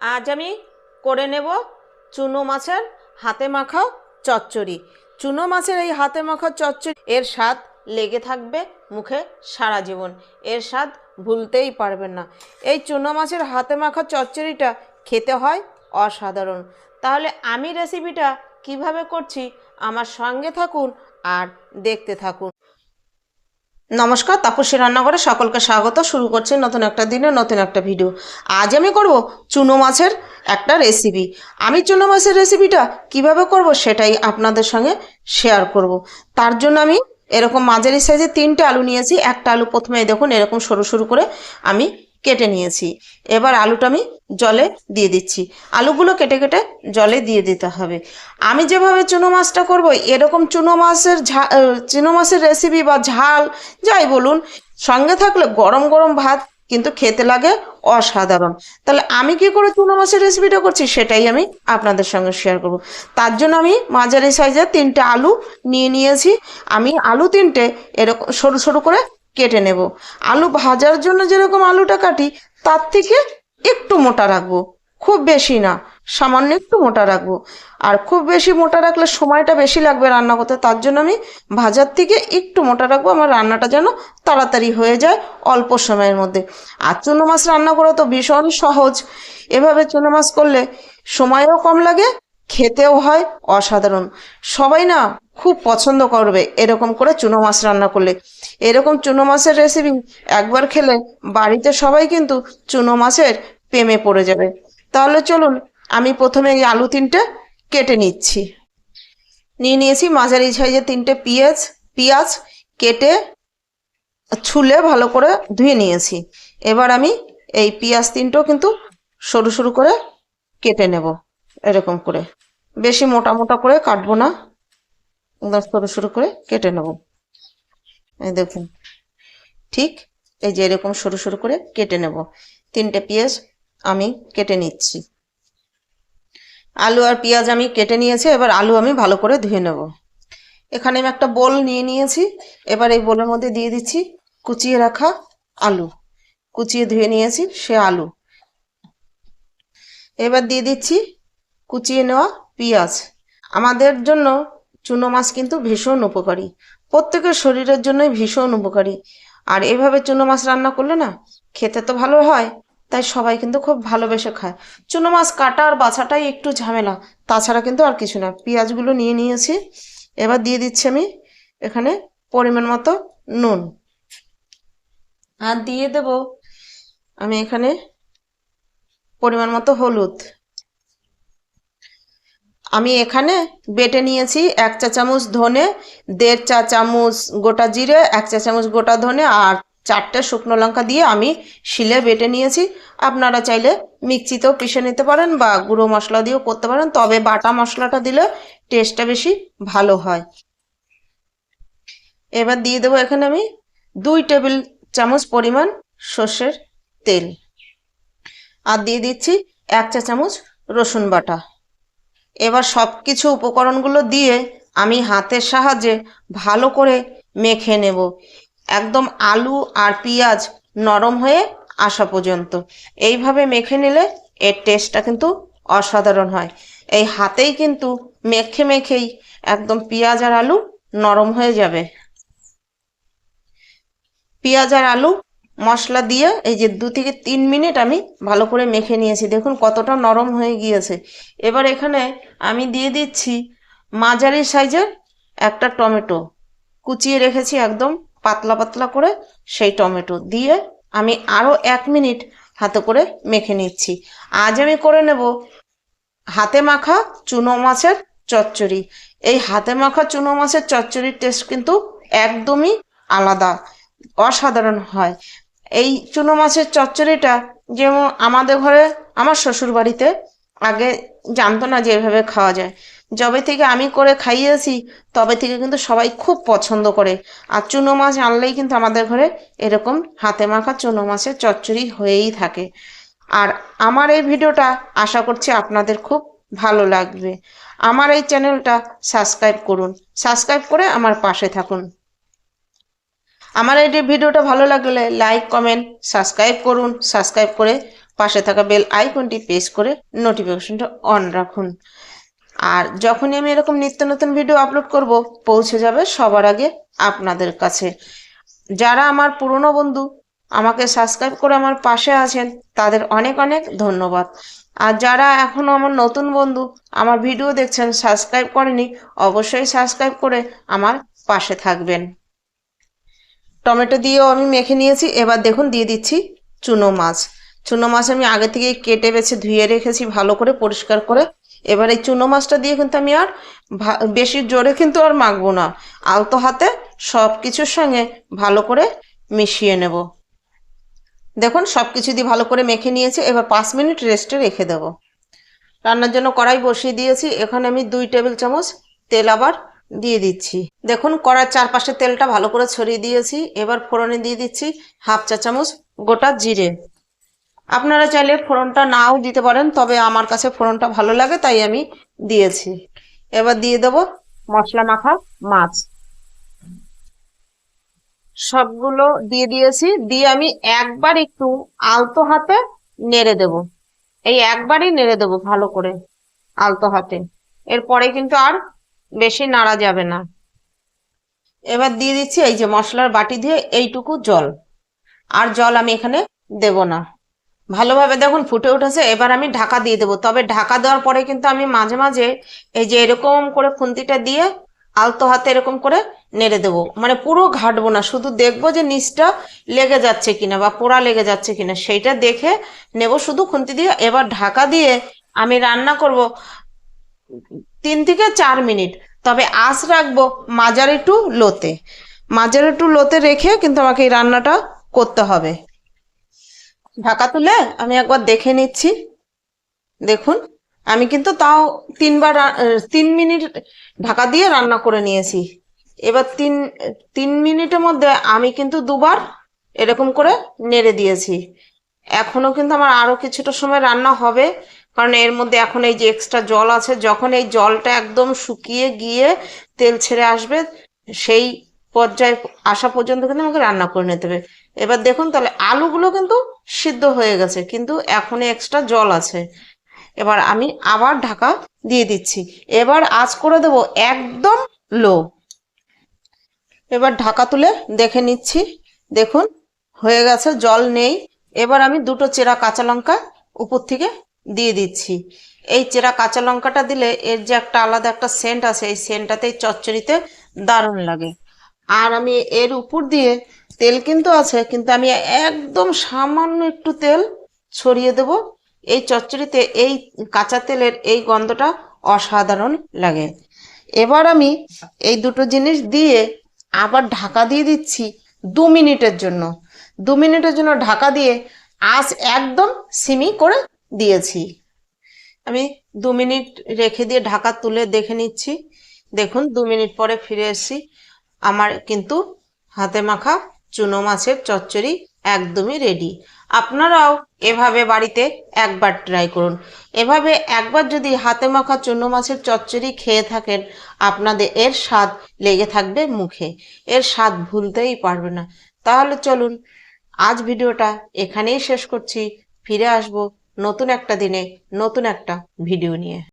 আজ আমি করে নেব চুনো মাছের হাতে মাখা চচ্চড়ি। চুনো মাছের এই হাতে মাখা চচ্চড়ি এর স্বাদ লেগে থাকবে মুখে সারা জীবন, এর স্বাদ ভুলতেই পারবেন না। এই চুনো মাছের হাতে মাখা চচ্চড়িটা খেতে হয় অসাধারণ। তাহলে আমি রেসিপিটা কিভাবে করছি আমার সঙ্গে থাকুন আর দেখতে থাকুন। নমস্কার, তাপসী রান্নাঘরে সকলকে স্বাগত। শুরু করছি নতুন একটা দিনে নতুন একটা ভিডিও। আজ আমি করব চুনো মাছের একটা রেসিপি। আমি চুনো মাছের রেসিপিটা কিভাবে করব সেটাই আপনাদের সঙ্গে শেয়ার করব। তার জন্য আমি এরকম মাঝারি সাইজে 3টে আলু নিয়েছি। একটা আলু প্রথমে দেখুন এরকম সরু সরু করে আমি কেটে নিয়েছি। এবার আলুটা আমি জলে দিয়ে দিচ্ছি। আলুগুলো কেটে কেটে জলে দিয়ে দিতে হবে। আমি যেভাবে চুনো মাছটা করব এরকম চুনো মাছের রেসিপি বা ঝাল যাই বলুন, সঙ্গে থাকলে গরম গরম ভাত কিন্তু খেতে লাগে অসাধারণ। তাহলে আমি কি করে চুনো মাছের রেসিপিটা করছি সেটাই আমি আপনাদের সঙ্গে শেয়ার করব। তার জন্য আমি মাঝারি সাইজের 3টে আলু নিয়েছি। আমি আলু 3টে এরকম সরু সরু করে কেটে নেব। আলু ভাজার জন্য যেরকম আলুটা কাটি তার থেকে একটু মোটা রাখবো, খুব বেশি না, সামান্য একটু মোটা রাখবো। আর খুব বেশি মোটা রাখলে সময়টা বেশি লাগবে রান্না করতে, তার জন্য আমি ভাজার থেকে একটু মোটা রাখবো, আমার রান্নাটা যেন তাড়াতাড়ি হয়ে যায় অল্প সময়ের মধ্যে। আর চুনো মাছ রান্না করা তো ভীষণ সহজ। এভাবে চুনো মাছ করলে সময়ও কম লাগে, খেতেও হয় অসাধারণ। সবাই না খুব পছন্দ করবে এরকম করে চুনো মাছ রান্না করলে। এরকম চুনো মাছের রেসিপি একবার খেলে বাড়িতে সবাই কিন্তু চুনো মাছের প্রেমে পড়ে যাবে। তাহলে চলুন আমি প্রথমে এই আলু 3টে কেটে নিয়েছি। মাঝারি সাইজে 3টে পেঁয়াজ কেটে ছুলে ভালো করে ধুয়ে নিয়েছি। এবার আমি এই পেঁয়াজ 3টেও কিন্তু সরু সরু করে কেটে নেব। এরকম করে বেশি মোটা মোটা করে কাটবো না, একদম সরু সরু করে কেটে নেব। এই দেখুন, ঠিক এই যে এরকম সরু সরু করে কেটে নেব। 3টে পেঁয়াজ আমি কেটে নিচ্ছি। আলু আর পেঁয়াজ আমি কেটে নিয়েছি। এবার আলু আমি ভালো করে ধুয়ে নেব। এখানে আমি একটা বোল নিয়েছি। এবার এই বোলের মধ্যে দিয়ে দিচ্ছি কুচিয়ে রাখা আলু, কুচিয়ে ধুয়ে নিয়েছি সে আলু। এবার দিয়ে দিচ্ছি কুচিয়ে নেওয়া পেঁয়াজ। আমাদের জন্য চুনো মাছ কিন্তু ভীষণ উপকারী, প্রত্যেকের শরীরের জন্যই ভীষণ উপকারী। আর এভাবে চুনো মাছ রান্না করলে না খেতে তো ভালো হয়, তাই সবাই কিন্তু খুব ভালোবেসে খায়। চুনো মাছ কাটা আর বাছাটাই একটু ঝামেলা, তাছাড়া কিন্তু আর কিছু না। পেঁয়াজগুলো নিয়েছি। এবার দিয়ে দিচ্ছি আমি এখানে পরিমাণ মতো নুন, আর দিয়ে দেব আমি এখানে পরিমাণ মতো হলুদ। আমি এখানে বেটে নিয়েছি 1 চা চামচ ধনে, 1.5 চা চামচ গোটা জিরে, 1 চা চামচ গোটা ধনে আর 4টে শুকনো লঙ্কা দিয়ে আমি শিলে বেটে নিয়েছি। আপনারা চাইলে মিক্সিতেও পিষে নিতে পারেন বা গুঁড়ো মশলা দিয়েও করতে পারেন, তবে বাটা মশলাটা দিলে টেস্টটা বেশি ভালো হয়। এবার দিয়ে দেবো এখানে আমি 2 টেবিল চামচ পরিমাণ সর্ষের তেল, আর দিয়ে দিচ্ছি 1 চা চামচ রসুন বাটা। এবার সব কিছু উপকরণগুলো দিয়ে আমি হাতের সাহায্যে ভালো করে মেখে নেব, একদম আলু আর পেঁয়াজ নরম হয়ে আসা পর্যন্ত। এইভাবে মেখে নিলে এর টেস্টটা কিন্তু অসাধারণ হয়। এই হাতেই কিন্তু মেখেই একদম পেঁয়াজ আর আলু নরম হয়ে যাবে। পেঁয়াজ আর আলু মশলা দিয়ে এই যে 2 থেকে 3 মিনিট আমি ভালো করে মেখে নিয়েছি। দেখুন কতটা নরম হয়ে গিয়েছে। এবার এখানে আমি দিয়ে দিচ্ছি মাঝারি সাইজের একটা টমেটো, কুচিয়ে রেখেছি একদম পাতলা পাতলা করে। সেই টমেটো দিয়ে আমি আরও 1 মিনিট হাতে করে মেখে নিচ্ছি। আজ আমি করে নেব হাতে মাখা চুনো মাছের চচ্চড়ি। এই হাতে মাখা চুনো মাছের চচ্চড়ির টেস্ট কিন্তু একদমই আলাদা, অসাধারণ হয়। এই চুনো মাছের চচ্চড়িটা যেমন আমাদের ঘরে, আমার শ্বশুর বাড়িতে আগে জানতো না যে এভাবে খাওয়া যায়। যবে থেকে আমি করে খাইয়েছি তবে থেকে কিন্তু সবাই খুব পছন্দ করে। আর চুনো মাছ আনলেই কিন্তু আমাদের ঘরে এরকম হাতে মাখা চুনো মাছের চচ্চড়ি হয়েই থাকে। আর আমার এই ভিডিওটা আশা করছি আপনাদের খুব ভালো লাগবে। আমার এই চ্যানেলটা সাবস্ক্রাইব করুন, সাবস্ক্রাইব করে আমার পাশে থাকুন। আমার এই ভিডিওটা ভালো লাগলে লাইক কমেন্ট সাবস্ক্রাইব করুন, সাবস্ক্রাইব করে পাশে থাকা বেল আইকনটি প্রেস করে নোটিফিকেশনটা অন রাখুন। আর যখনই আমি এরকম নিত্য নতুন ভিডিও আপলোড করব, পৌঁছে যাবে সবার আগে আপনাদের কাছে। যারা আমার পুরনো বন্ধু আমাকে সাবস্ক্রাইব করে আমার পাশে আছেন, তাদের অনেক অনেক ধন্যবাদ। আর যারা এখনো আমার নতুন বন্ধু আমার ভিডিও দেখছেন, সাবস্ক্রাইব করেনি, অবশ্যই সাবস্ক্রাইব করে আমার পাশে থাকবেন। টমেটো দিয়েও আমি মেখে নিয়েছি। এবার দেখুন দিয়ে দিচ্ছি চুনো মাছ। চুনো মাছ আমি আগে থেকে কেটে বেছে ধুয়ে রেখেছি ভালো করে পরিষ্কার করে। এবার এই চুনো মাছটা দিয়ে কিন্তু আমি আর বেশি জোরে কিন্তু আর মাখবো না, আলতো হাতে সব কিছুর সঙ্গে ভালো করে মিশিয়ে নেব। দেখুন সব কিছু দিয়ে ভালো করে মেখে নিয়েছি। এবার 5 মিনিট রেস্টে রেখে দেব। রান্নার জন্য কড়াই বসিয়ে দিয়েছি। এখানে আমি 2 টেবিল চামচ তেল আবার দিয়ে দিচ্ছি। দেখুন কড়ার চারপাশে তেলটা ভালো করে ছড়িয়ে দিয়েছি। এবার ফোড়নে দিয়ে দিচ্ছি 1/2 চা চামচ গোটা জিরে। আপনারা চাইলে ফোড়নটা নাও দিতে পারেন, তবে আমার কাছে ফোড়নটা ভালো লাগে তাই আমি দিয়েছি। এবার দিয়ে দেব মশলা মাখা মাছ। সবগুলো দিয়ে দিয়েছি। দিয়ে আমি একবার একটু আলতো হাতে নেড়ে দেব। এই একবারই নেড়ে দেবো ভালো করে আলতো হাতে, এরপরে কিন্তু আর বেশি নাড়া যাবে না। এবার দিয়ে দিচ্ছি এই যে মশলার বাটি দিয়ে এইটুকু জল। আর জল আমি এখানে দেব না। ভালোভাবে দেখুন ফুটে উঠেছে। এবার আমি ঢাকা দিয়ে দেবো। তবে ঢাকা দেওয়ার পরে কিন্তু আমি মাঝে মাঝে এই যে এরকম করে খুন্তিটা দিয়ে আলতো হাতে এরকম করে নেড়ে দেবো। মানে পুরো ঘাটবো না, শুধু দেখবো যে নিচটা লেগে যাচ্ছে কিনা বা পোড়া লেগে যাচ্ছে কিনা সেইটা দেখে নেব শুধু খুন্তি দিয়ে। এবার ঢাকা দিয়ে আমি রান্না করব 3 থেকে 4 মিনিট। তবে আঁচ রাখবো মাঝারি টু লোতে। মাঝারি টু লোতে রেখে কিন্তু আমাকে এই রান্নাটা করতে হবে। ঢাকা তুলে আমি একবার দেখে নিচ্ছি। দেখুন আমি কিন্তু তাও 3 মিনিট ঢাকা দিয়ে রান্না করে নিয়েছি। এবার 3 মিনিটের মধ্যে আমি কিন্তু 2বার এরকম করে নেড়ে দিয়েছি। এখনো কিন্তু আমার আরো কিছুটা সময় রান্না হবে, কারণ এর মধ্যে এখন এই যে এক্সট্রা জল আছে, যখন এই জলটা একদম শুকিয়ে গিয়ে তেল ছেড়ে আসবে সেই পর্যায়ে আসা পর্যন্ত কিন্তু আমাকে রান্না করে নিতে হবে। এবার দেখুন তাহলে আলুগুলো কিন্তু সিদ্ধ হয়ে গেছে, কিন্তু এখনো এক্সট্রা জল আছে। এবার আমি আবার ঢাকা দিয়ে দিচ্ছি। এবার আঁচ করে দেবো একদম লো। এবার ঢাকা তুলে দেখে নিচ্ছি। দেখুন হয়ে গেছে, জল নেই। এবার আমি 2টো চেরা কাঁচা লঙ্কা উপর থেকে দিয়ে দিচ্ছি। এই চেরা কাঁচা লঙ্কাটা দিলে এর যে একটা আলাদা একটা সেন্ট আছে, এই সেন্টটাতে চচ্চড়িতে দারুণ লাগে। আর আমি এর উপর দিয়ে তেল কিন্তু আছে, কিন্তু আমি একদম সামান্য একটু তেল ছড়িয়ে দেব। এই চচ্চড়িতে এই কাঁচা তেলের এই গন্ধটা অসাধারণ লাগে। এবার আমি এই 2টো জিনিস দিয়ে আবার ঢাকা দিয়ে দিচ্ছি 2 মিনিটের জন্য। 2 মিনিটের জন্য ঢাকা দিয়ে আঁচ একদম সিমি করে দিয়েছি। আমি 2 মিনিট রেখে দিয়ে ঢাকা তুলে দেখে নিচ্ছি। দেখুন 2 মিনিট পরে ফিরে এসেছি। আমার কিন্তু হাতে মাখা চুনো মাছের চচ্চড়ি একদমই রেডি। আপনারাও এভাবে বাড়িতে একবার ট্রাই করুন। এভাবে একবার যদি হাতে মাখা চুনো মাছের চচ্চড়ি খেয়ে থাকেন, আপনাদের এর স্বাদ লেগে থাকবে মুখে। এর স্বাদ ভুলতেই পারবে না। তাহলে চলুন আজ ভিডিওটা এখানেই শেষ করছি। ফিরে আসব নতুন একটা দিনে নতুন একটা ভিডিও নিয়ে।